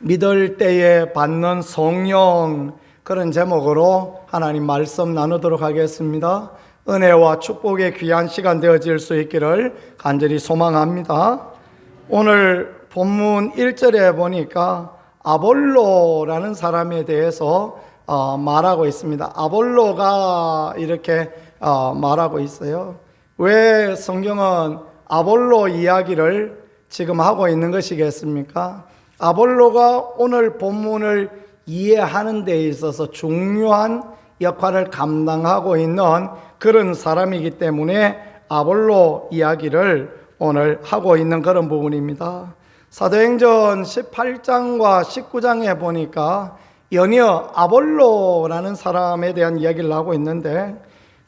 믿을 때에 받는 성령, 그런 제목으로 하나님 말씀 나누도록 하겠습니다. 은혜와 축복의 귀한 시간 되어질 수 있기를 간절히 소망합니다. 오늘 본문 1절에 보니까 아볼로라는 사람에 대해서 말하고 있습니다. 아볼로가 이렇게 말하고 있어요. 왜 성경은 아볼로 이야기를 지금 하고 있는 것이겠습니까? 아볼로가 오늘 본문을 이해하는 데 있어서 중요한 역할을 감당하고 있는 그런 사람이기 때문에 아볼로 이야기를 오늘 하고 있는 그런 부분입니다. 사도행전 18장과 19장에 보니까 연이어 아볼로라는 사람에 대한 이야기를 하고 있는데,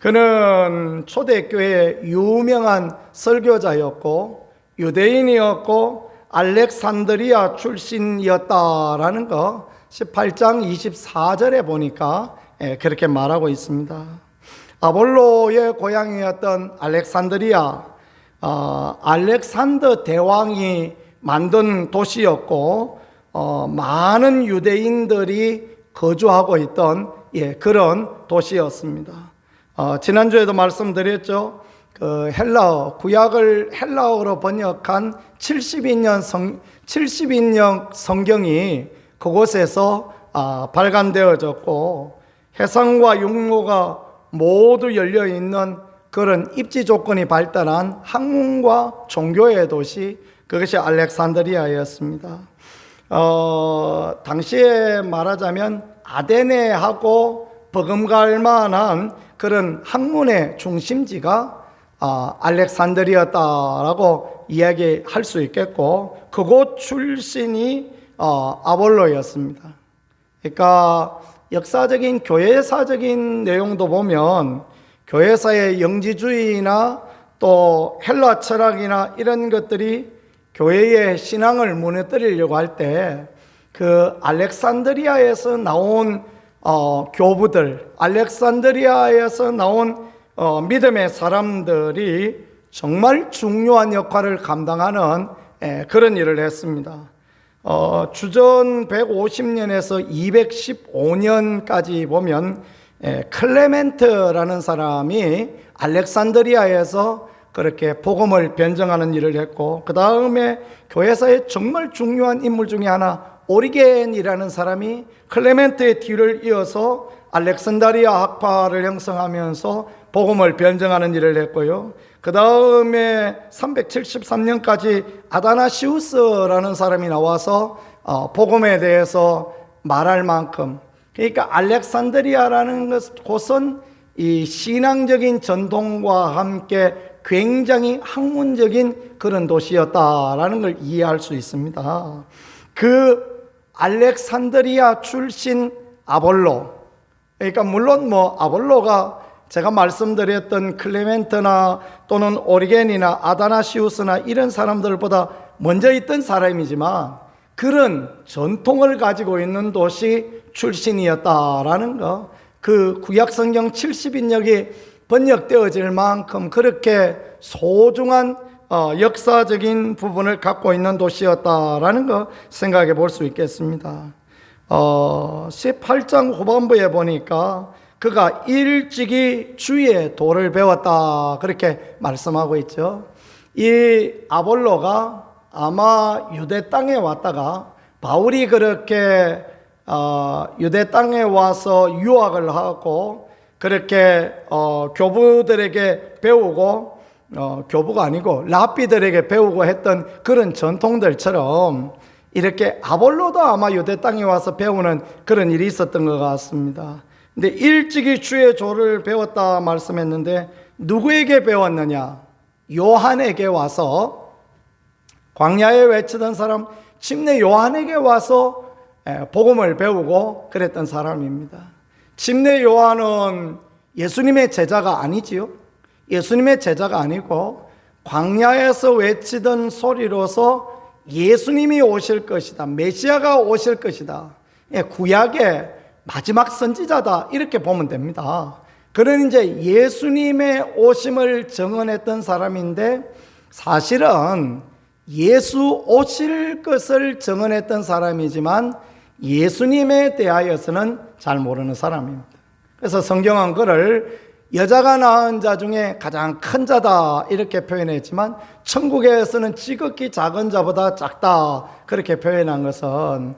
그는 초대교회의 유명한 설교자였고 유대인이었고 알렉산드리아 출신이었다라는 거 18장 24절에 보니까 그렇게 말하고 있습니다. 아볼로의 고향이었던 알렉산드리아, 알렉산더 대왕이 만든 도시였고 많은 유대인들이 거주하고 있던 그런 도시였습니다. 지난주에도 말씀드렸죠. 그 헬라어, 구약을 헬라어로 번역한 70인형 성경이 그곳에서 발간되어졌고, 해상과 육로가 모두 열려있는 그런 입지 조건이 발달한 학문과 종교의 도시, 그것이 알렉산드리아였습니다. 당시에 말하자면 아데네하고 버금갈 만한 그런 학문의 중심지가 알렉산드리아였다라고 이야기할 수 있겠고, 그곳 출신이 아볼로였습니다. 그러니까 역사적인 교회사적인 내용도 보면 교회사의 영지주의나 또 헬라 철학이나 이런 것들이 교회의 신앙을 무너뜨리려고 할 때 그 알렉산드리아에서 나온 교부들, 알렉산드리아에서 나온 믿음의 사람들이 정말 중요한 역할을 감당하는 그런 일을 했습니다. 주전 150년에서 215년까지 보면 클레멘트라는 사람이 알렉산드리아에서 그렇게 복음을 변증하는 일을 했고, 그 다음에 교회사의 정말 중요한 인물 중에 하나 오리겐이라는 사람이 클레멘트의 뒤를 이어서 알렉산드리아 학파를 형성하면서 복음을 변증하는 일을 했고요. 그 다음에 373년까지 아다나시우스라는 사람이 나와서 복음에 대해서 말할 만큼, 그러니까 알렉산드리아라는 곳은 이 신앙적인 전통과 함께 굉장히 학문적인 그런 도시였다라는 걸 이해할 수 있습니다. 그 알렉산드리아 출신 아볼로, 그러니까 물론 아볼로가 제가 말씀드렸던 클레멘트나 또는 오리겐이나 아다나시우스나 이런 사람들보다 먼저 있던 사람이지만 그런 전통을 가지고 있는 도시 출신이었다라는 거, 그 구약성경 70인역이 번역되어질 만큼 그렇게 소중한 역사적인 부분을 갖고 있는 도시였다라는 거 생각해 볼 수 있겠습니다. 18장 후반부에 보니까 그가 일찍이 주의 도를 배웠다 그렇게 말씀하고 있죠. 이 아볼로가 아마 유대 땅에 왔다가 바울이 그렇게 유대 땅에 와서 유학을 하고 그렇게 교부들에게 배우고, 교부가 아니고 랍비들에게 배우고 했던 그런 전통들처럼 이렇게 아볼로도 아마 유대 땅에 와서 배우는 그런 일이 있었던 것 같습니다. 근데 일찍이 주의 조를 배웠다 말씀했는데 누구에게 배웠느냐? 요한에게 와서, 광야에 외치던 사람 침례 요한에게 와서 복음을 배우고 그랬던 사람입니다. 침례 요한은 예수님의 제자가 아니지요. 예수님의 제자가 아니고 광야에서 외치던 소리로서 예수님이 오실 것이다, 메시아가 오실 것이다, 구약의 마지막 선지자다, 이렇게 보면 됩니다. 그런 이제 예수님의 오심을 증언했던 사람인데, 사실은 예수 오실 것을 증언했던 사람이지만 예수님에 대하여서는 잘 모르는 사람입니다. 그래서 성경은 그를 여자가 낳은 자 중에 가장 큰 자다 이렇게 표현했지만 천국에서는 지극히 작은 자보다 작다 그렇게 표현한 것은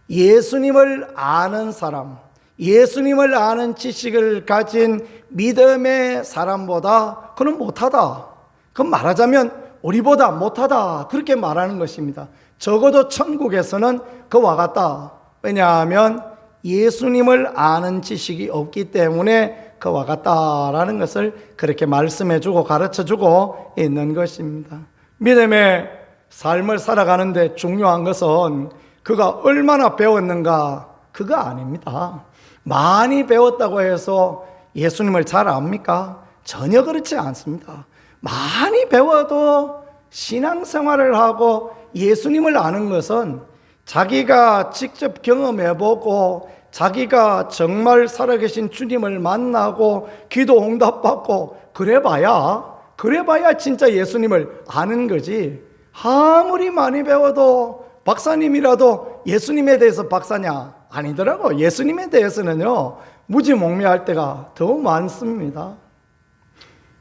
예수님을 아는 사람, 예수님을 아는 지식을 가진 믿음의 사람보다 그는 못하다. 그건 말하자면 우리보다 못하다 그렇게 말하는 것입니다. 적어도 천국에서는 그와 같다. 왜냐하면 예수님을 아는 지식이 없기 때문에 그와 같다라는 것을 그렇게 말씀해주고 가르쳐주고 있는 것입니다. 믿음의 삶을 살아가는데 중요한 것은 그가 얼마나 배웠는가 그거 아닙니다. 많이 배웠다고 해서 예수님을 잘 압니까? 전혀 그렇지 않습니다. 많이 배워도 신앙생활을 하고 예수님을 아는 것은 자기가 직접 경험해보고 자기가 정말 살아계신 주님을 만나고 기도 응답받고 그래봐야 진짜 예수님을 아는 거지. 아무리 많이 배워도 박사님이라도 예수님에 대해서 박사냐? 아니더라고. 예수님에 대해서는요 무지몽매할 때가 더 많습니다.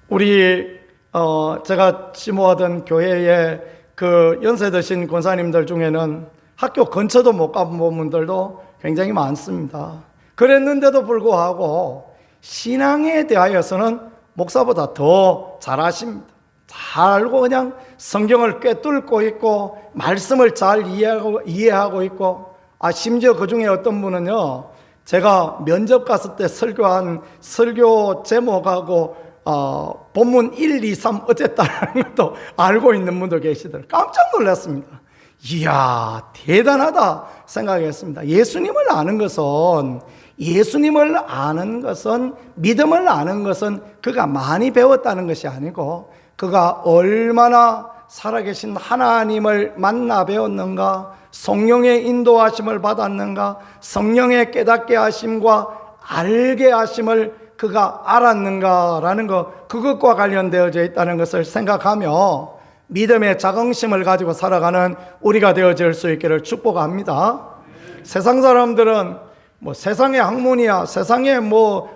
우리 제가 지모하던 교회에 그 연세 드신 권사님들 중에는 학교 근처도 못 가본 분들도 굉장히 많습니다. 그랬는데도 불구하고 신앙에 대하여서는 목사보다 더 잘 아십니다. 잘 알고 그냥 성경을 꿰뚫고 있고 말씀을 잘 이해하고 있고 심지어 그 중에 어떤 분은요 제가 면접 갔을 때 설교한 설교 제목하고 본문 1, 2, 3 어쨌다는 것도 알고 있는 분도 계시더라고요. 깜짝 놀랐습니다. 이야 대단하다 생각했습니다. 예수님을 아는 것은 믿음을 아는 것은 그가 많이 배웠다는 것이 아니고 그가 얼마나 살아계신 하나님을 만나 배웠는가, 성령의 인도하심을 받았는가, 성령의 깨닫게 하심과 알게 하심을 그가 알았는가라는 것, 그것과 관련되어져 있다는 것을 생각하며 믿음의 자긍심을 가지고 살아가는 우리가 되어질 수 있기를 축복합니다. 세상 사람들은 세상의 학문이야, 세상의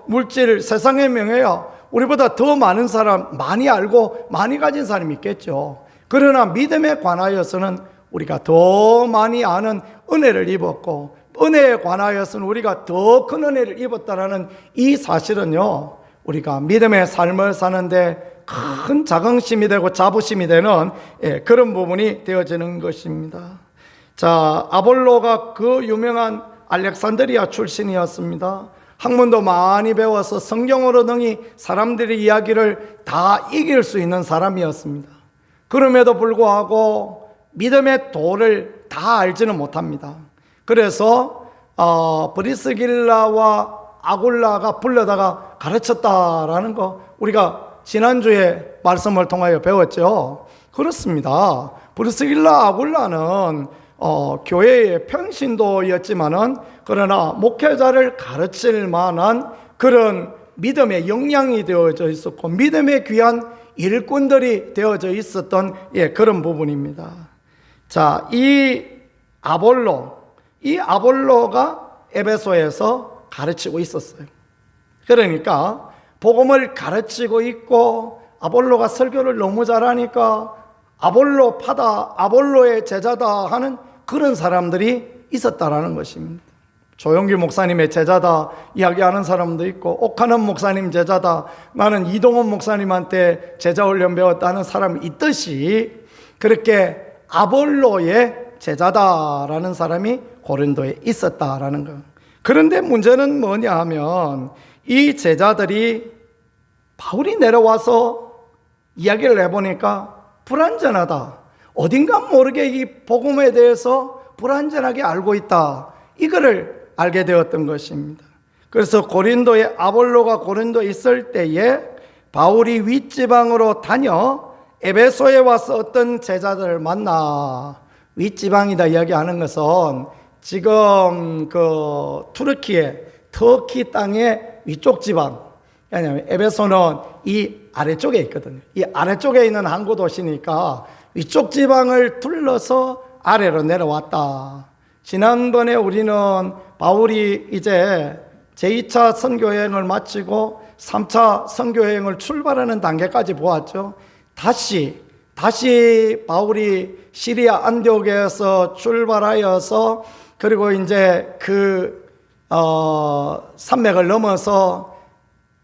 물질, 세상의 명예야, 우리보다 더 많은 사람, 많이 알고 많이 가진 사람이 있겠죠. 그러나 믿음에 관하여서는 우리가 더 많이 아는 은혜를 입었고 은혜에 관하여서는 우리가 더 큰 은혜를 입었다라는 이 사실은요 우리가 믿음의 삶을 사는데 큰 자긍심이 되고 자부심이 되는 그런 부분이 되어지는 것입니다. 자, 아볼로가 그 유명한 알렉산드리아 출신이었습니다. 학문도 많이 배워서 성경으로 능히 사람들의 이야기를 다 이길 수 있는 사람이었습니다. 그럼에도 불구하고 믿음의 도를 다 알지는 못합니다. 그래서 브리스길라와 아굴라가 불러다가 가르쳤다라는 거 우리가 지난주에 말씀을 통하여 배웠죠. 그렇습니다. 브리스길라 아굴라는 교회의 평신도였지만은 그러나 목회자를 가르칠 만한 그런 믿음의 역량이 되어져 있었고 믿음의 귀한 일꾼들이 되어져 있었던 그런 부분입니다. 자, 이 아볼로가 에베소에서 가르치고 있었어요. 그러니까 복음을 가르치고 있고 아볼로가 설교를 너무 잘하니까 아볼로 파다, 아볼로의 제자다 하는 그런 사람들이 있었다라는 것입니다. 조용기 목사님의 제자다 이야기하는 사람도 있고 옥하는 목사님 제자다, 나는 이동원 목사님한테 제자 훈련 배웠다는 사람이 있듯이 그렇게 아볼로의 제자다라는 사람이 고린도에 있었다라는 것. 그런데 문제는 뭐냐 하면 이 제자들이 바울이 내려와서 이야기를 해보니까 불완전하다, 어딘가 모르게 이 복음에 대해서 불완전하게 알고 있다, 이거를 알게 되었던 것입니다. 그래서 고린도에 아볼로가 고린도에 있을 때에 바울이 윗지방으로 다녀 에베소에 와서 어떤 제자들을 만나. 윗지방이다 이야기하는 것은 지금 그 터키 땅의 위쪽 지방, 왜냐하면 에베소는 이 아래쪽에 있거든요. 이 아래쪽에 있는 항구 도시니까 위쪽 지방을 둘러서 아래로 내려왔다. 지난번에 우리는 바울이 이제 제2차 선교여행을 마치고 3차 선교여행을 출발하는 단계까지 보았죠. 다시 바울이 시리아 안디옥에서 출발하여서 그리고 이제 산맥을 넘어서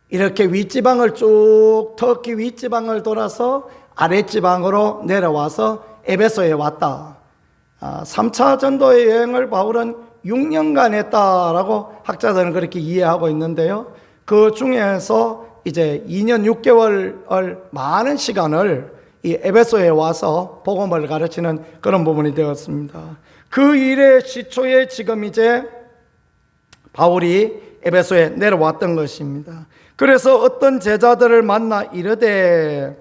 이렇게 윗지방을 쭉 터키 윗지방을 돌아서 아랫지방으로 내려와서 에베소에 왔다. 3차 전도의 여행을 바울은 6년간 했다라고 학자들은 그렇게 이해하고 있는데요. 그 중에서 이제 2년 6개월을 많은 시간을 이 에베소에 와서 복음을 가르치는 그런 부분이 되었습니다. 그 일의 시초에 지금 이제 바울이 에베소에 내려왔던 것입니다. 그래서 어떤 제자들을 만나 이르되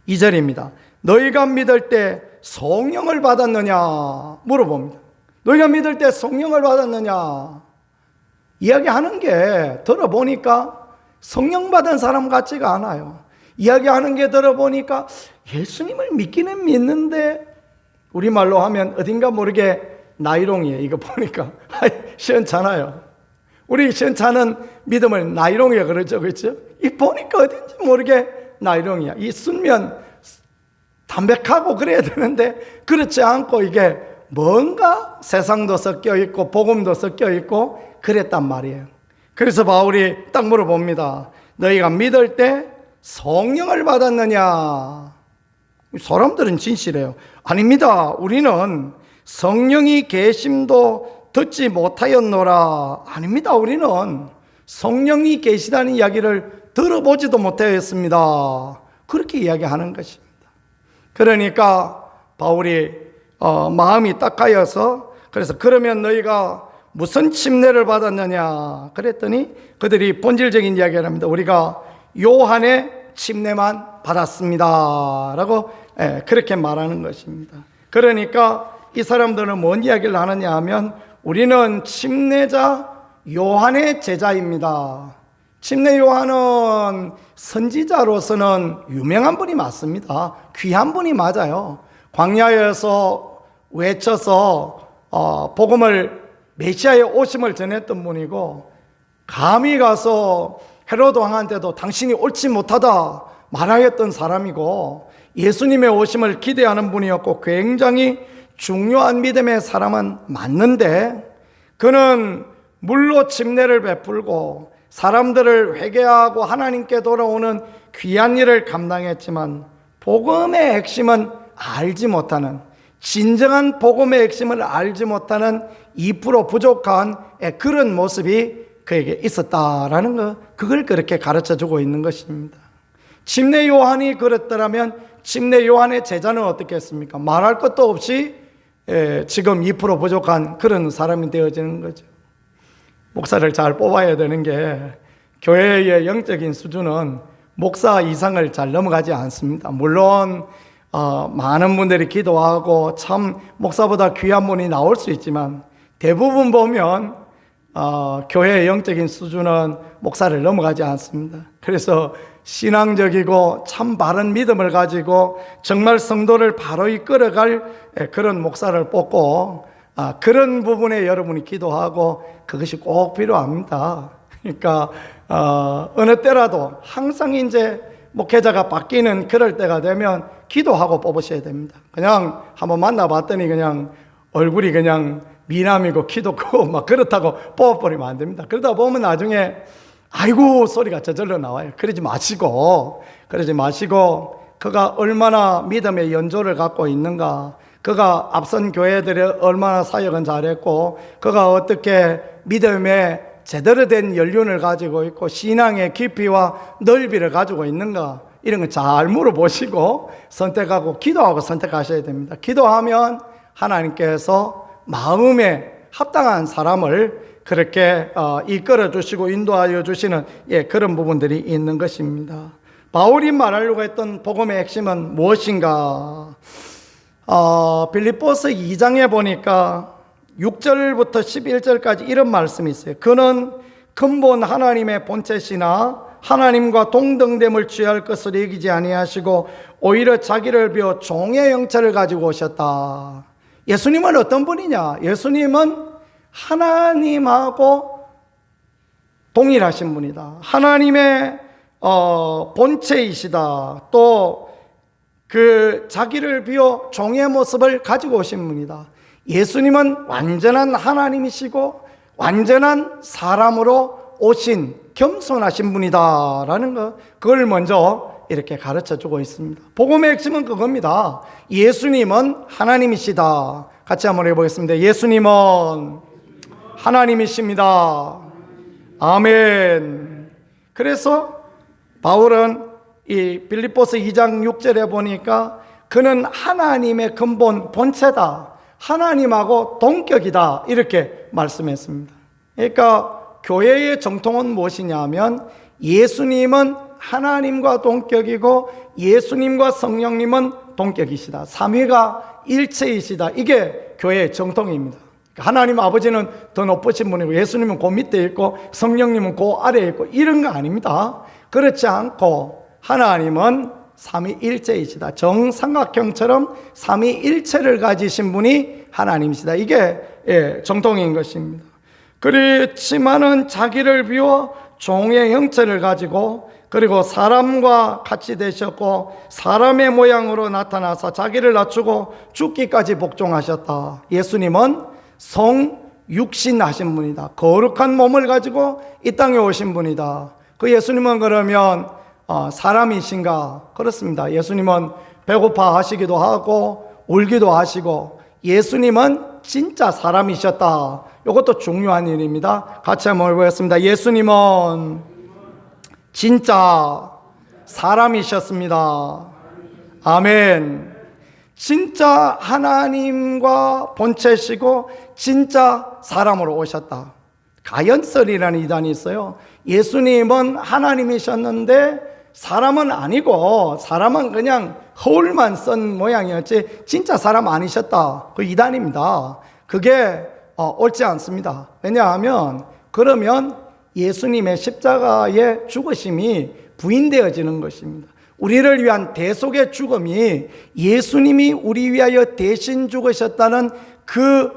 2절입니다. 너희가 믿을 때 성령을 받았느냐 물어봅니다. 너희가 믿을 때 성령을 받았느냐 이야기하는 게 들어보니까 성령 받은 사람 같지가 않아요. 이야기하는 게 들어보니까 예수님을 믿기는 믿는데 우리말로 하면 어딘가 모르게 나이롱이에요. 이거 보니까 시원찮아요. 우리 시원찮은 믿음을 나이롱이라 그러죠. 그렇죠? 이 보니까 어딘지 모르게 나이롱이야. 이 순면 담백하고 그래야 되는데 그렇지 않고 이게 뭔가 세상도 섞여 있고 복음도 섞여 있고 그랬단 말이에요. 그래서 바울이 딱 물어봅니다. 너희가 믿을 때 성령을 받았느냐? 사람들은 진실해요. 아닙니다. 우리는 성령이 계심도 듣지 못하였노라. 아닙니다. 우리는 성령이 계시다는 이야기를 들어보지도 못하였습니다. 그렇게 이야기하는 것입니다. 그러니까 바울이 마음이 딱하여서 그래서 그러면 너희가 무슨 침례를 받았느냐 그랬더니 그들이 본질적인 이야기를 합니다. 우리가 요한의 침례만 받았습니다 라고 그렇게 말하는 것입니다. 그러니까 이 사람들은 뭔 이야기를 하느냐 하면 우리는 침례자 요한의 제자입니다. 침례 요한은 선지자로서는 유명한 분이 맞습니다. 귀한 분이 맞아요. 광야에서 외쳐서 복음을 메시아의 오심을 전했던 분이고 감히 가서 헤로드 왕한테도 당신이 옳지 못하다 말하였던 사람이고 예수님의 오심을 기대하는 분이었고 굉장히 중요한 믿음의 사람은 맞는데 그는 물로 침례를 베풀고 사람들을 회개하고 하나님께 돌아오는 귀한 일을 감당했지만 복음의 핵심은 알지 못하는 진정한 복음의 핵심을 알지 못하는 2% 부족한 그런 모습이 그에게 있었다라는 거 그걸 그렇게 가르쳐주고 있는 것입니다. 침례 요한이 그랬더라면 침례 요한의 제자는 어떻겠습니까? 말할 것도 없이 지금 2% 부족한 그런 사람이 되어지는 거죠. 목사를 잘 뽑아야 되는 게 교회의 영적인 수준은 목사 이상을 잘 넘어가지 않습니다. 물론 많은 분들이 기도하고 참 목사보다 귀한 분이 나올 수 있지만 대부분 보면 교회의 영적인 수준은 목사를 넘어가지 않습니다. 그래서 신앙적이고 참 바른 믿음을 가지고 정말 성도를 바로 이끌어갈 그런 목사를 뽑고 그런 부분에 여러분이 기도하고 그것이 꼭 필요합니다. 그러니까 어느 때라도 항상 이제 목회자가 바뀌는 그럴 때가 되면 기도하고 뽑으셔야 됩니다. 그냥 한번 만나봤더니 그냥 얼굴이 그냥 미남이고 키도 크고 막 그렇다고 뽑아버리면 안 됩니다. 그러다 보면 나중에 아이고 소리가 저절로 나와요. 그러지 마시고 그가 얼마나 믿음의 연조를 갖고 있는가, 그가 앞선 교회들이 얼마나 사역은 잘했고 그가 어떻게 믿음의 제대로 된 연륜을 가지고 있고 신앙의 깊이와 넓이를 가지고 있는가, 이런 거 잘 물어보시고 선택하고 기도하고 선택하셔야 됩니다. 기도하면 하나님께서 마음에 합당한 사람을 그렇게 이끌어 주시고 인도하여 주시는 그런 부분들이 있는 것입니다. 바울이 말하려고 했던 복음의 핵심은 무엇인가? 빌립보서 2장에 보니까 6절부터 11절까지 이런 말씀이 있어요. 그는 근본 하나님의 본체시나 하나님과 동등됨을 취할 것을 여기지 아니하시고 오히려 자기를 비워 종의 형체를 가지고 오셨다. 예수님은 어떤 분이냐? 예수님은 하나님하고 동일하신 분이다. 하나님의 본체이시다. 또 그 자기를 비워 종의 모습을 가지고 오신 분이다. 예수님은 완전한 하나님이시고 완전한 사람으로 오신 겸손하신 분이다라는 거, 그걸 먼저 이렇게 가르쳐 주고 있습니다. 복음의 핵심은 그겁니다. 예수님은 하나님이시다. 같이 한번 해보겠습니다. 예수님은 하나님이십니다. 아멘. 그래서 바울은 이 빌립보서 2장 6절에 보니까 그는 하나님의 근본 본체다. 하나님하고 동격이다. 이렇게 말씀했습니다. 그러니까 교회의 정통은 무엇이냐면 예수님은 하나님과 동격이고 예수님과 성령님은 동격이시다. 삼위가 일체이시다. 이게 교회의 정통입니다. 하나님 아버지는 더 높으신 분이고 예수님은 그 밑에 있고 성령님은 그 아래에 있고 이런 거 아닙니다. 그렇지 않고 하나님은 삼위일체이시다. 정삼각형처럼 삼위일체를 가지신 분이 하나님이시다. 이게 정통인 것입니다. 그렇지만은 자기를 비워 종의 형체를 가지고 그리고 사람과 같이 되셨고 사람의 모양으로 나타나서 자기를 낮추고 죽기까지 복종하셨다. 예수님은 성육신하신 분이다. 거룩한 몸을 가지고 이 땅에 오신 분이다. 그 예수님은 그러면 사람이신가? 그렇습니다. 예수님은 배고파 하시기도 하고 울기도 하시고 예수님은 진짜 사람이셨다. 이것도 중요한 일입니다. 같이 한번 해보겠습니다. 예수님은 진짜 사람이셨습니다. 아멘. 진짜 하나님과 본체시고 진짜 사람으로 오셨다. 가연설이라는 이단이 있어요. 예수님은 하나님이셨는데 사람은 아니고 사람은 그냥 허울만 쓴 모양이었지 진짜 사람 아니셨다. 그 이단입니다. 그게 옳지 않습니다. 왜냐하면 그러면 예수님의 십자가의 죽으심이 부인되어지는 것입니다. 우리를 위한 대속의 죽음이 예수님이 우리 위하여 대신 죽으셨다는 그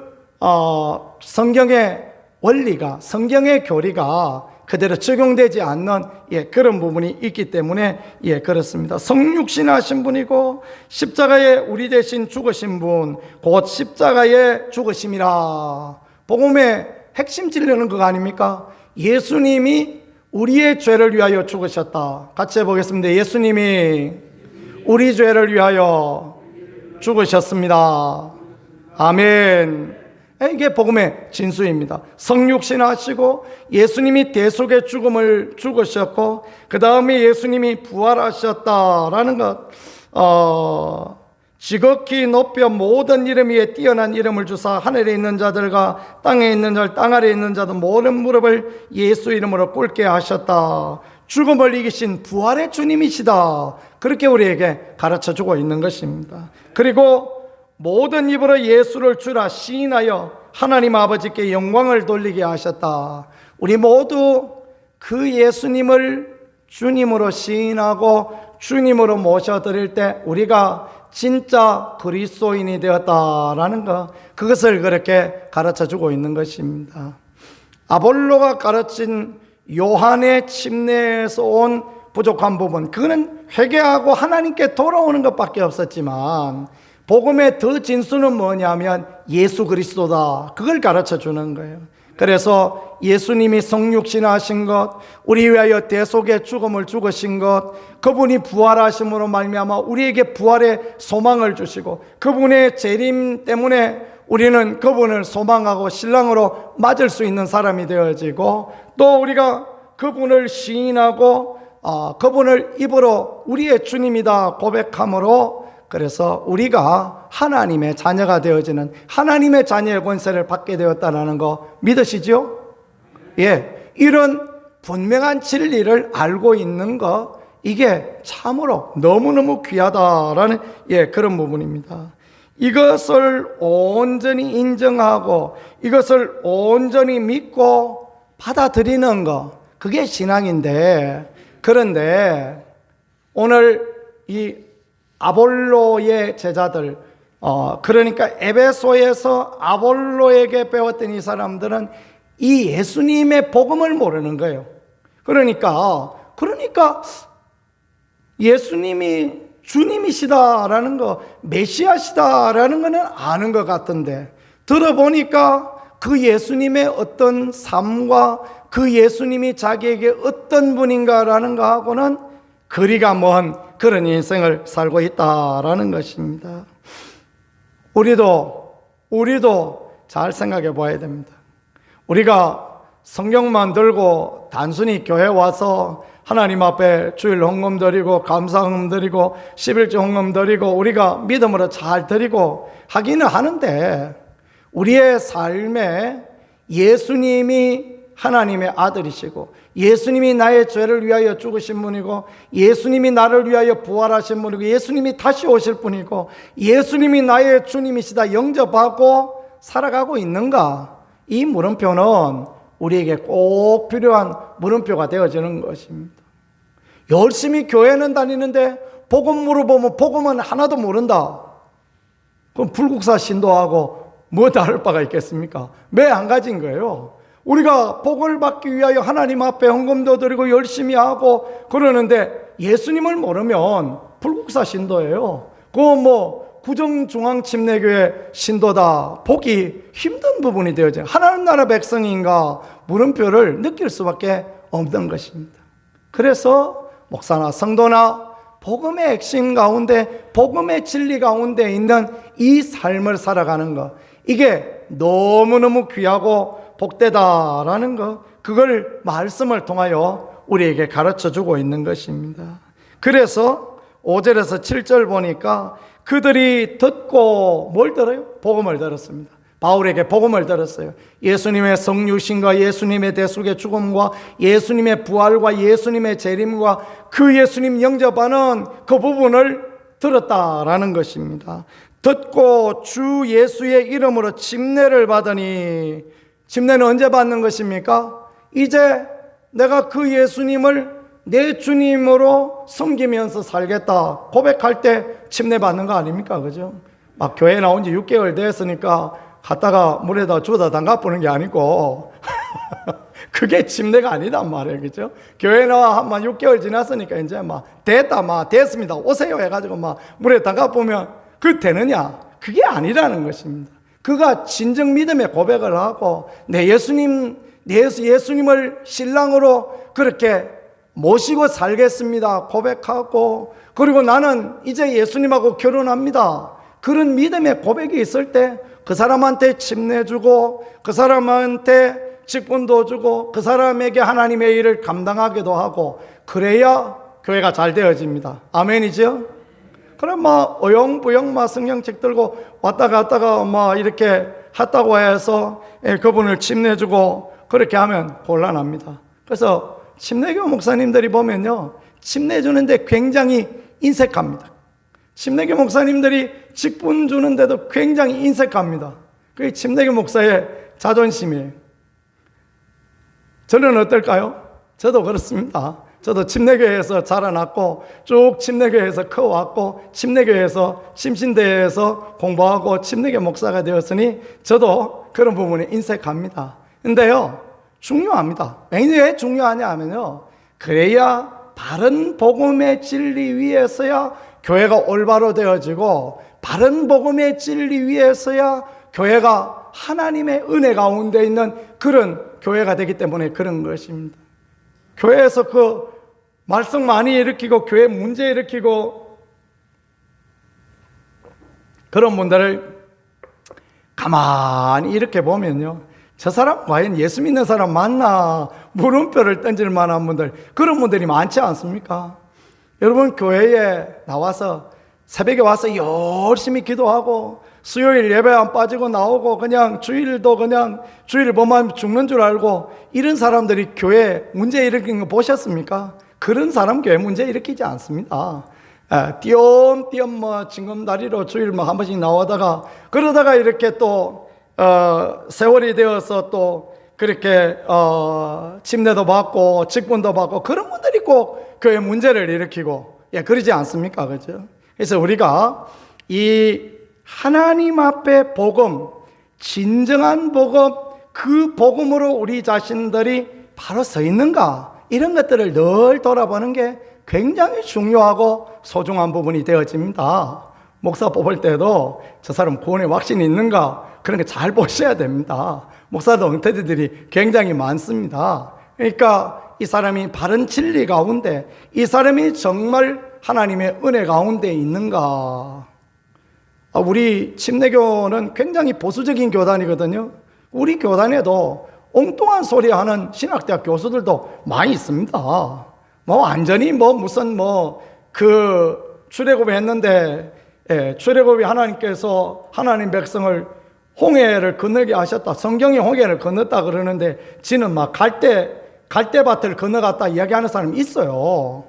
성경의 원리가, 성경의 교리가 그대로 적용되지 않는 그런 부분이 있기 때문에 그렇습니다. 성육신하신 분이고 십자가에 우리 대신 죽으신 분, 곧 십자가의 죽으심이라. 복음의 핵심 진리는 그거 아닙니까? 예수님이 우리의 죄를 위하여 죽으셨다. 같이 해보겠습니다. 예수님이 우리 죄를 위하여 죽으셨습니다. 아멘. 이게 복음의 진수입니다. 성육신 하시고 예수님이 대속의 죽음을 죽으셨고 그 다음에 예수님이 부활하셨다라는 것, 지극히 높여 모든 이름 위에 뛰어난 이름을 주사 하늘에 있는 자들과 땅에 있는 자, 땅 아래에 있는 자도 모든 무릎을 예수 이름으로 꿇게 하셨다. 죽음을 이기신 부활의 주님이시다. 그렇게 우리에게 가르쳐주고 있는 것입니다. 그리고 모든 입으로 예수를 주라 시인하여 하나님 아버지께 영광을 돌리게 하셨다. 우리 모두 그 예수님을 주님으로 시인하고 주님으로 모셔드릴 때 우리가 진짜 그리스도인이 되었다라는 것, 그것을 그렇게 가르쳐주고 있는 것입니다. 아볼로가 가르친 요한의 침례에서 온 부족한 부분, 그거는 회개하고 하나님께 돌아오는 것밖에 없었지만 복음의 더 진수는 뭐냐면 예수 그리스도다. 그걸 가르쳐 주는 거예요. 그래서 예수님이 성육신하신 것, 우리 위하여 대속의 죽음을 죽으신 것, 그분이 부활하심으로 말미암아 우리에게 부활의 소망을 주시고 그분의 재림 때문에 우리는 그분을 소망하고 신랑으로 맞을 수 있는 사람이 되어지고 또 우리가 그분을 시인하고 그분을 입으로 우리의 주님이다 고백함으로 그래서 우리가 하나님의 자녀가 되어지는 하나님의 자녀의 권세를 받게 되었다는 거 믿으시죠? 이런 분명한 진리를 알고 있는 거, 이게 참으로 너무너무 귀하다라는 그런 부분입니다. 이것을 온전히 인정하고 이것을 온전히 믿고 받아들이는 거, 그게 신앙인데 그런데 오늘 이 아볼로의 제자들, 그러니까 에베소에서 아볼로에게 배웠던 이 사람들은 이 예수님의 복음을 모르는 거예요. 그러니까 예수님이 주님이시다라는 거, 메시아시다라는 거는 아는 것 같은데, 들어보니까 그 예수님의 어떤 삶과 그 예수님이 자기에게 어떤 분인가라는 거하고는 거리가 먼 그런 인생을 살고 있다라는 것입니다. 우리도 잘 생각해 봐야 됩니다. 우리가 성경만 들고 단순히 교회 와서 하나님 앞에 주일 헌금 드리고 감사 헌금 드리고 11조 헌금 드리고 우리가 믿음으로 잘 드리고 하기는 하는데, 우리의 삶에 예수님이 하나님의 아들이시고 예수님이 나의 죄를 위하여 죽으신 분이고 예수님이 나를 위하여 부활하신 분이고 예수님이 다시 오실 분이고 예수님이 나의 주님이시다 영접하고 살아가고 있는가? 이 물음표는 우리에게 꼭 필요한 물음표가 되어지는 것입니다. 열심히 교회는 다니는데 복음 물어보면 복음은 하나도 모른다. 그럼 불국사 신도하고 뭐 다를 바가 있겠습니까? 매 한 가지인 거예요. 우리가 복을 받기 위하여 하나님 앞에 헌금도 드리고 열심히 하고 그러는데 예수님을 모르면 불국사 신도예요. 그건 뭐 구정중앙침례교회 신도다 보기 힘든 부분이 되어져요. 하나님 나라 백성인가 물음표를 느낄 수밖에 없는 것입니다. 그래서 목사나 성도나 복음의 핵심 가운데, 복음의 진리 가운데 있는 이 삶을 살아가는 것, 이게 너무너무 귀하고 복되다라는 것, 그걸 말씀을 통하여 우리에게 가르쳐주고 있는 것입니다. 그래서 5절에서 7절 보니까 그들이 듣고 뭘 들어요? 복음을 들었습니다. 바울에게 복음을 들었어요. 예수님의 성육신과 예수님의 대속의 죽음과 예수님의 부활과 예수님의 재림과 그 예수님 영접하는 그 부분을 들었다라는 것입니다. 듣고 주 예수의 이름으로 침례를 받으니, 침례는 언제 받는 것입니까? 이제 내가 그 예수님을 내 주님으로 섬기면서 살겠다 고백할 때 침례 받는 거 아닙니까? 그죠? 막 교회 나온 지 6개월 됐으니까 갔다가 물에다 주워다 담가보는 게 아니고 그게 침례가 아니단 말이에요. 그죠? 교회 나와 한 6개월 지났으니까 이제 됐습니다. 오세요 해가지고 물에 담가보면 그 되느냐? 그게 아니라는 것입니다. 그가 진정 믿음의 고백을 하고 내 예수님을 신랑으로 그렇게 모시고 살겠습니다 고백하고, 그리고 나는 이제 예수님하고 결혼합니다, 그런 믿음의 고백이 있을 때 그 사람한테 침례 주고 그 사람한테 직분도 주고 그 사람에게 하나님의 일을 감당하기도 하고, 그래야 교회가 잘 되어집니다. 아멘이죠? 그럼 어영부영 성경책 들고 왔다 갔다가 이렇게 했다고 해서 그분을 침례주고 그렇게 하면 곤란합니다. 그래서 침례교 목사님들이 보면요, 침례주는데 굉장히 인색합니다. 침례교 목사님들이 직분 주는데도 굉장히 인색합니다. 그게 침례교 목사의 자존심이에요. 저는 어떨까요? 저도 그렇습니다. 저도 침례교회에서 자라났고 쭉 침례교회에서 커왔고 침례교회에서 침신대에서 공부하고 침례교 목사가 되었으니 저도 그런 부분에 인색합니다. 근데요, 중요합니다. 왜 중요하냐 하면요, 그래야 바른 복음의 진리 위에서야 교회가 올바로 되어지고, 바른 복음의 진리 위에서야 교회가 하나님의 은혜 가운데 있는 그런 교회가 되기 때문에 그런 것입니다. 교회에서 그 말썽 많이 일으키고 교회 문제 일으키고 그런 분들을 가만히 이렇게 보면요, 저 사람 과연 예수 믿는 사람 맞나 물음표를 던질 만한 분들, 그런 분들이 많지 않습니까? 여러분, 교회에 나와서 새벽에 와서 열심히 기도하고 수요일 예배 안 빠지고 나오고 그냥 주일도 그냥 주일 보면 죽는 줄 알고 이런 사람들이 교회 문제 일으키는 거 보셨습니까? 그런 사람 교회 문제 일으키지 않습니다. 띄엄띄엄 징검다리로 주일 한 번씩 나오다가 그러다가 이렇게 또 세월이 되어서 또 그렇게 침례도 받고 직분도 받고 그런 분들이 꼭 교회 문제를 일으키고, 그러지 않습니까? 그죠? 그래서 우리가 이 하나님 앞에 복음, 진정한 복음, 그 복음으로 우리 자신들이 바로 서 있는가, 이런 것들을 늘 돌아보는 게 굉장히 중요하고 소중한 부분이 되어집니다. 목사 뽑을 때도 저 사람 구원의 확신이 있는가, 그런 거 잘 보셔야 됩니다. 목사도 엉터리들이 굉장히 많습니다. 그러니까 이 사람이 바른 진리 가운데, 이 사람이 정말 하나님의 은혜 가운데 있는가. 우리 침례교는 굉장히 보수적인 교단이거든요. 우리 교단에도 엉뚱한 소리 하는 신학대학 교수들도 많이 있습니다. 완전히 무슨 출애굽 했는데, 출애굽이 하나님께서 하나님 백성을 홍해를 건너게 하셨다, 성경이 홍해를 건넜다 그러는데 지는 막 갈대밭을 건너갔다 이야기하는 사람이 있어요.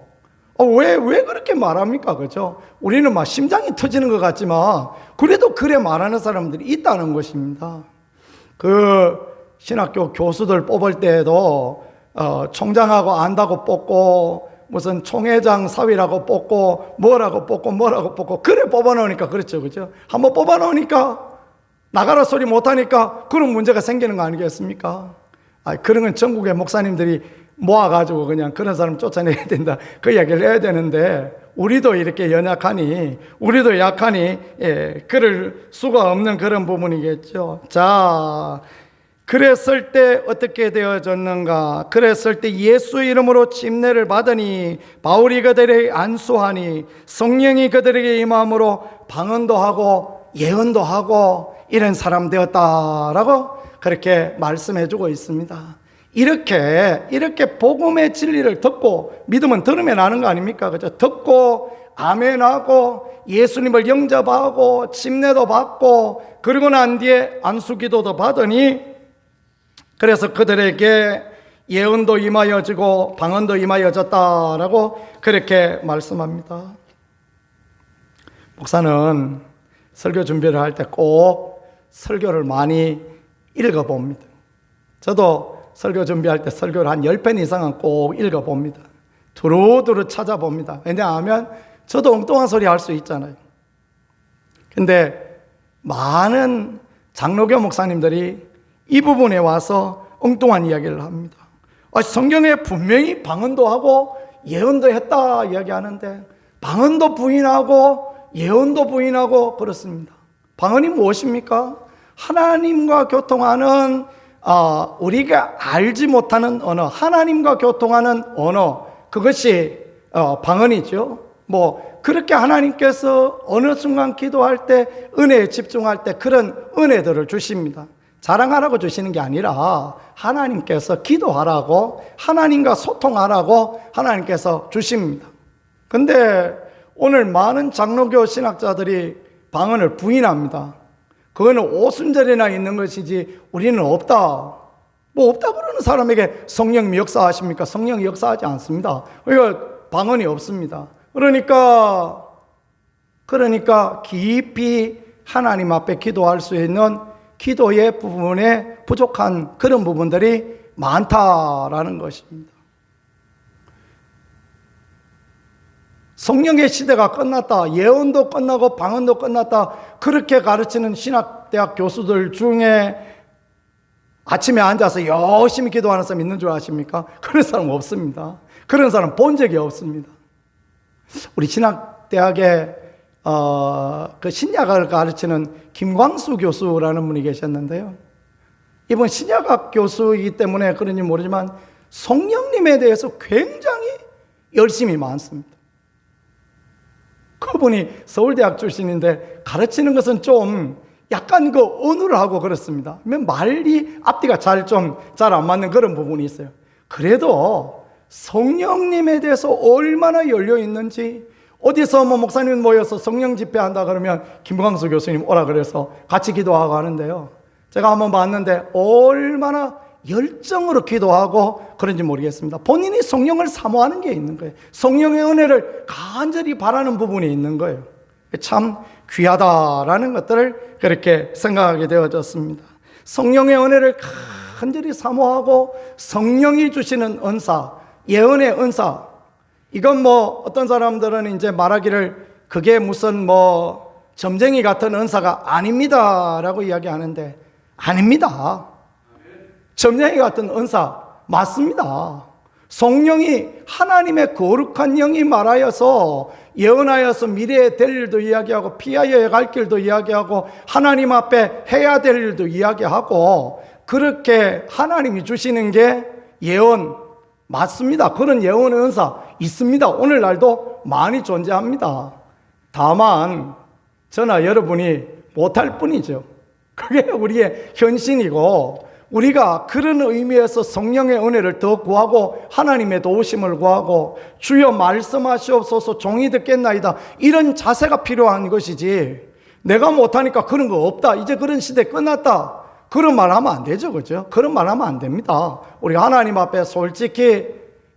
왜 그렇게 말합니까? 그죠? 우리는 막 심장이 터지는 것 같지만 그래도 그래 말하는 사람들이 있다는 것입니다. 그 신학교 교수들 뽑을 때에도 총장하고 안다고 뽑고, 무슨 총회장 사위라고 뽑고, 뭐라고 뽑고 그래 뽑아놓으니까 그렇죠. 그죠? 한번 뽑아놓으니까 나가라 소리 못하니까 그런 문제가 생기는 거 아니겠습니까? 그런 건 전국의 목사님들이 모아가지고 그냥 그런 사람 쫓아내야 된다, 그 이야기를 해야 되는데, 우리도 이렇게 연약하니, 우리도 약하니, 그럴 수가 없는 그런 부분이겠죠. 자, 그랬을 때 어떻게 되어졌는가? 그랬을 때 예수 이름으로 침례를 받으니 바울이 그들에게 안수하니 성령이 그들에게 임함으로 방언도 하고 예언도 하고 이런 사람 되었다라고 그렇게 말씀해주고 있습니다. 이렇게 복음의 진리를 듣고, 믿음은 들으면 아는 거 아닙니까? 그죠? 듣고 아멘하고 예수님을 영접하고 침례도 받고, 그러고 난 뒤에 안수기도도 받으니, 그래서 그들에게 예언도 임하여지고 방언도 임하여졌다라고 그렇게 말씀합니다. 목사는 설교 준비를 할 때 꼭 설교를 많이 읽어봅니다. 저도 설교 준비할 때 설교를 한 10편 이상은 꼭 읽어봅니다. 두루두루 찾아봅니다. 왜냐하면 저도 엉뚱한 소리 할 수 있잖아요. 근데 많은 장로교 목사님들이 이 부분에 와서 엉뚱한 이야기를 합니다. 성경에 분명히 방언도 하고 예언도 했다 이야기하는데 방언도 부인하고 예언도 부인하고 그렇습니다. 방언이 무엇입니까? 하나님과 교통하는, 우리가 알지 못하는 언어, 하나님과 교통하는 언어, 그것이 방언이죠. 그렇게 하나님께서 어느 순간 기도할 때, 은혜에 집중할 때 그런 은혜들을 주십니다. 자랑하라고 주시는 게 아니라 하나님께서 기도하라고, 하나님과 소통하라고 하나님께서 주십니다. 근데 오늘 많은 장로교 신학자들이 방언을 부인합니다. 그거는 오순절이나 있는 것이지 우리는 없다. 없다 그러는 사람에게 성령이 역사하십니까? 성령이 역사하지 않습니다. 그러니까 방언이 없습니다. 그러니까 깊이 하나님 앞에 기도할 수 있는 기도의 부분에 부족한 그런 부분들이 많다라는 것입니다. 성령의 시대가 끝났다, 예언도 끝나고 방언도 끝났다, 그렇게 가르치는 신학대학 교수들 중에 아침에 앉아서 열심히 기도하는 사람 있는 줄 아십니까? 그런 사람 없습니다. 그런 사람 본 적이 없습니다. 우리 신학대학에 그 신약을 가르치는 김광수 교수라는 분이 계셨는데요. 이분 신약학 교수이기 때문에 그런지 모르지만 성령님에 대해서 굉장히 열심히 많습니다. 그분이 서울대학 출신인데 가르치는 것은 좀 약간 언어를 하고 그렇습니다. 말이 앞뒤가 잘 안 맞는 그런 부분이 있어요. 그래도 성령님에 대해서 얼마나 열려 있는지, 어디서 목사님 모여서 성령 집회한다 그러면 김광수 교수님 오라 그래서 같이 기도하고 하는데요. 제가 한번 봤는데 얼마나 열정으로 기도하고 그런지 모르겠습니다. 본인이 성령을 사모하는 게 있는 거예요. 성령의 은혜를 간절히 바라는 부분이 있는 거예요. 참 귀하다라는 것들을 그렇게 생각하게 되어졌습니다. 성령의 은혜를 간절히 사모하고 성령이 주시는 은사, 예언의 은사, 이건 뭐 어떤 사람들은 이제 말하기를 그게 무슨 뭐 점쟁이 같은 은사가 아닙니다라고 이야기하는데 아닙니다. 점쟁이 같은 은사 맞습니다. 성령이 하나님의 거룩한 영이 말하여서 예언하여서 미래에 될 일도 이야기하고 피하여야 갈 길도 이야기하고 하나님 앞에 해야 될 일도 이야기하고 그렇게 하나님이 주시는 게 예언 맞습니다. 그런 예언의 은사 있습니다. 오늘날도 많이 존재합니다. 다만 저나 여러분이 못할 뿐이죠. 그게 우리의 현신이고 우리가 그런 의미에서 성령의 은혜를 더 구하고 하나님의 도우심을 구하고 주여 말씀하시옵소서 종이 듣겠나이다 이런 자세가 필요한 것이지 내가 못하니까 그런 거 없다 이제 그런 시대 끝났다 그런 말 하면 안 되죠. 그죠? 그런 말 하면 안 됩니다. 우리가 하나님 앞에 솔직히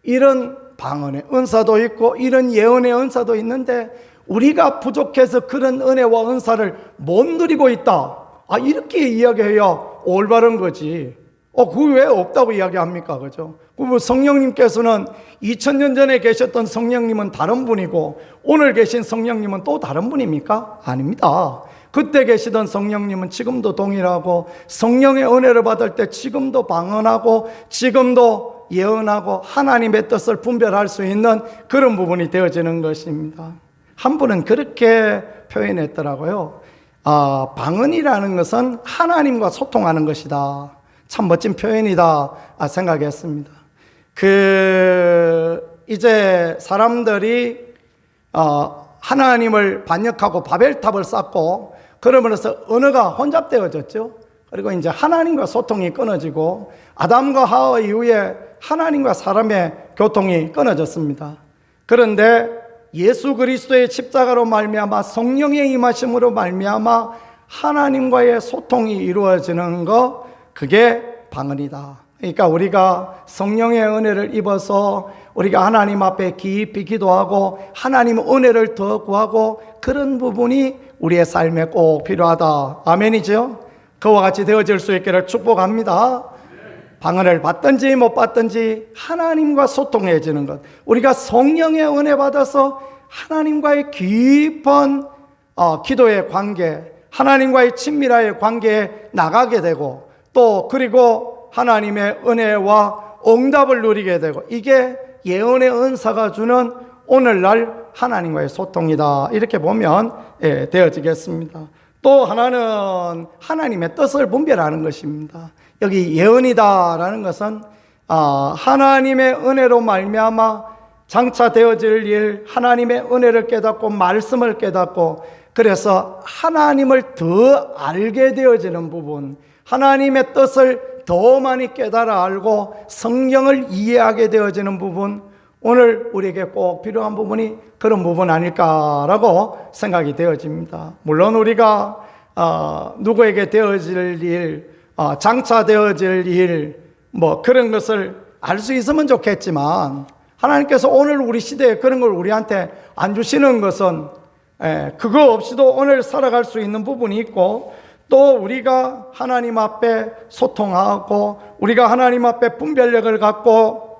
이런 방언의 은사도 있고 이런 예언의 은사도 있는데 우리가 부족해서 그런 은혜와 은사를 못 누리고 있다. 이렇게 이야기해야 올바른 거지. 그 왜 없다고 이야기합니까? 그죠? 성령님께서는 2000년 전에 계셨던 성령님은 다른 분이고 오늘 계신 성령님은 또 다른 분입니까? 아닙니다. 그때 계시던 성령님은 지금도 동일하고 성령의 은혜를 받을 때 지금도 방언하고 지금도 예언하고 하나님의 뜻을 분별할 수 있는 그런 부분이 되어지는 것입니다. 한 분은 그렇게 표현했더라고요. 방언이라는 것은 하나님과 소통하는 것이다. 참 멋진 표현이다 생각했습니다. 이제 사람들이 하나님을 반역하고 바벨탑을 쌓고 그러면서 언어가 혼잡되어졌죠. 그리고 이제 하나님과 소통이 끊어지고 아담과 하와 이후에 하나님과 사람의 교통이 끊어졌습니다. 그런데 예수 그리스도의 십자가로 말미암아 성령의 임하심으로 말미암아 하나님과의 소통이 이루어지는 것 그게 방언이다. 그러니까 우리가 성령의 은혜를 입어서 우리가 하나님 앞에 깊이 기도하고 하나님의 은혜를 더 구하고 그런 부분이 우리의 삶에 꼭 필요하다. 아멘이죠? 그와 같이 되어질 수 있기를 축복합니다. 방언을 받든지 못 받든지 하나님과 소통해지는 것. 우리가 성령의 은혜 받아서 하나님과의 깊은 기도의 관계, 하나님과의 친밀한 관계에 나가게 되고 또 그리고 하나님의 은혜와 응답을 누리게 되고 이게 예언의 은사가 주는 오늘날 하나님과의 소통이다. 이렇게 보면 되어지겠습니다. 또 하나는 하나님의 뜻을 분별하는 것입니다. 여기 예언이다라는 것은 하나님의 은혜로 말미암아 장차 되어질 일, 하나님의 은혜를 깨닫고 말씀을 깨닫고 그래서 하나님을 더 알게 되어지는 부분, 하나님의 뜻을 더 많이 깨달아 알고 성경을 이해하게 되어지는 부분, 오늘 우리에게 꼭 필요한 부분이 그런 부분 아닐까라고 생각이 되어집니다. 물론 우리가 누구에게 되어질 일, 장차 되어질 일, 그런 것을 알 수 있으면 좋겠지만 하나님께서 오늘 우리 시대에 그런 걸 우리한테 안 주시는 것은 그거 없이도 오늘 살아갈 수 있는 부분이 있고 또 우리가 하나님 앞에 소통하고 우리가 하나님 앞에 분별력을 갖고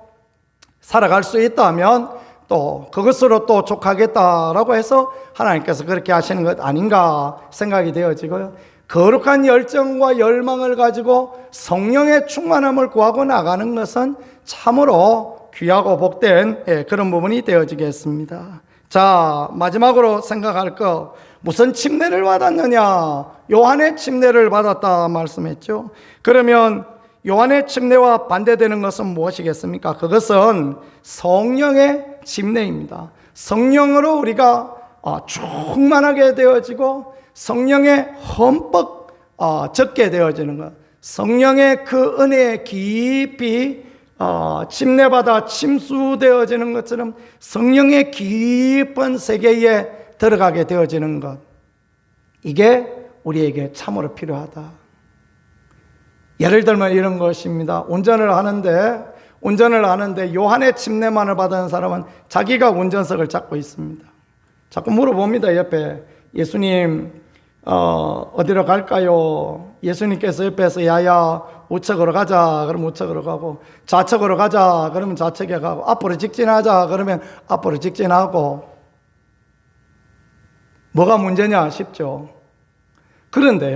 살아갈 수 있다면 또 그것으로 또 족하겠다라고 해서 하나님께서 그렇게 하시는 것 아닌가 생각이 되어지고요. 거룩한 열정과 열망을 가지고 성령의 충만함을 구하고 나가는 것은 참으로 귀하고 복된 그런 부분이 되어지겠습니다. 자, 마지막으로 생각할 거 무슨 침례를 받았느냐? 요한의 침례를 받았다 말씀했죠. 그러면 요한의 침례와 반대되는 것은 무엇이겠습니까? 그것은 성령의 침례입니다. 성령으로 우리가 충만하게 되어지고 성령에 흠뻑 젖게 되어지는 것, 성령의 그 은혜에 깊이 침례받아 침수되어지는 것처럼 성령의 깊은 세계에 들어가게 되어지는 것, 이게 우리에게 참으로 필요하다. 예를 들면 이런 것입니다. 운전을 하는데 요한의 침례만을 받은 사람은 자기가 운전석을 잡고 있습니다. 자꾸 물어봅니다. 옆에 예수님 어디로 갈까요? 예수님께서 옆에서 야야 우측으로 가자 그러면 우측으로 가고, 좌측으로 가자 그러면 좌측에 가고, 앞으로 직진하자 그러면 앞으로 직진하고. 뭐가 문제냐 싶죠. 그런데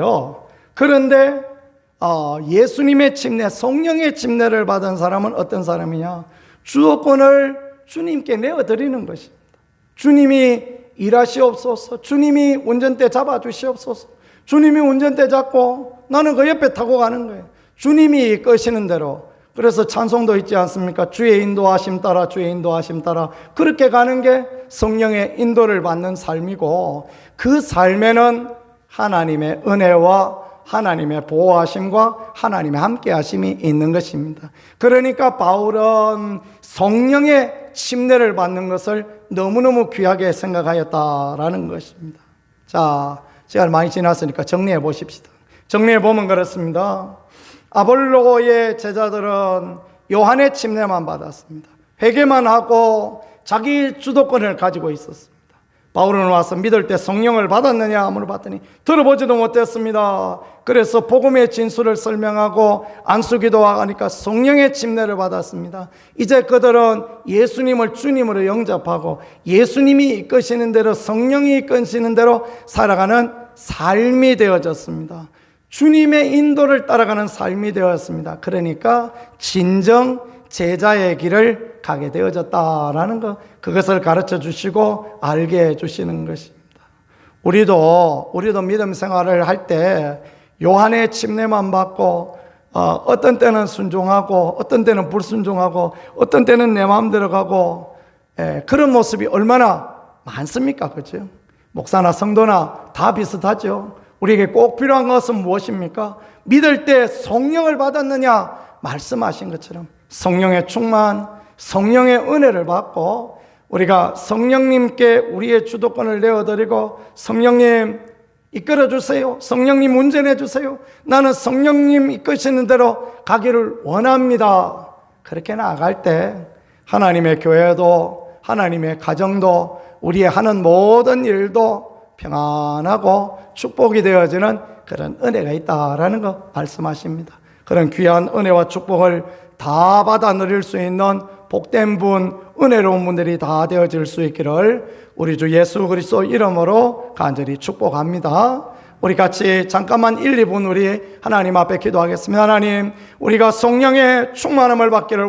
예수님의 침례, 성령의 침례를 받은 사람은 어떤 사람이냐? 주도권을 주님께 내어드리는 것입니다. 주님이 일하시옵소서, 주님이 운전대 잡아주시옵소서, 주님이 운전대 잡고 나는 그 옆에 타고 가는 거예요. 주님이 이끄시는 대로. 그래서 찬송도 있지 않습니까? 주의 인도하심 따라, 주의 인도하심 따라. 그렇게 가는 게 성령의 인도를 받는 삶이고, 그 삶에는 하나님의 은혜와 하나님의 보호하심과 하나님의 함께하심이 있는 것입니다. 그러니까 바울은 성령의 침례를 받는 것을 너무너무 귀하게 생각하였다라는 것입니다. 자, 시간 많이 지났으니까 정리해 보십시다. 정리해 보면 그렇습니다. 아볼로의 제자들은 요한의 침례만 받았습니다. 회개만 하고 자기 주도권을 가지고 있었습니다. 바울은 와서 믿을 때 성령을 받았느냐 물어봤더니 들어보지도 못했습니다. 그래서 복음의 진수를 설명하고 안수기도와 하니까 성령의 침례를 받았습니다. 이제 그들은 예수님을 주님으로 영접하고 예수님이 이끄시는 대로, 성령이 이끄시는 대로 살아가는 삶이 되어졌습니다. 주님의 인도를 따라가는 삶이 되었습니다. 그러니까 진정 제자의 길을 가게 되어졌다라는 것, 그것을 가르쳐 주시고 알게 해 주시는 것입니다. 우리도 믿음 생활을 할 때 요한의 침례만 받고 어떤 때는 순종하고 어떤 때는 불순종하고 어떤 때는 내 마음대로 가고, 그런 모습이 얼마나 많습니까? 그렇죠? 목사나 성도나 다 비슷하죠. 우리에게 꼭 필요한 것은 무엇입니까? 믿을 때 성령을 받았느냐 말씀하신 것처럼 성령의 충만, 성령의 은혜를 받고 우리가 성령님께 우리의 주도권을 내어드리고, 성령님 이끌어 주세요, 성령님 운전해 주세요, 나는 성령님 이끄시는 대로 가기를 원합니다. 그렇게 나아갈 때 하나님의 교회도 하나님의 가정도 우리의 하는 모든 일도 평안하고 축복이 되어지는 그런 은혜가 있다라는 거 말씀하십니다. 그런 귀한 은혜와 축복을 다 받아 누릴 수 있는 복된 분, 은혜로운 분들이 다 되어질 수 있기를 우리 주 예수 그리스도 이름으로 간절히 축복합니다. 우리 같이 잠깐만 1, 2분 우리 하나님 앞에 기도하겠습니다. 하나님, 우리가 성령의 충만함을 받기를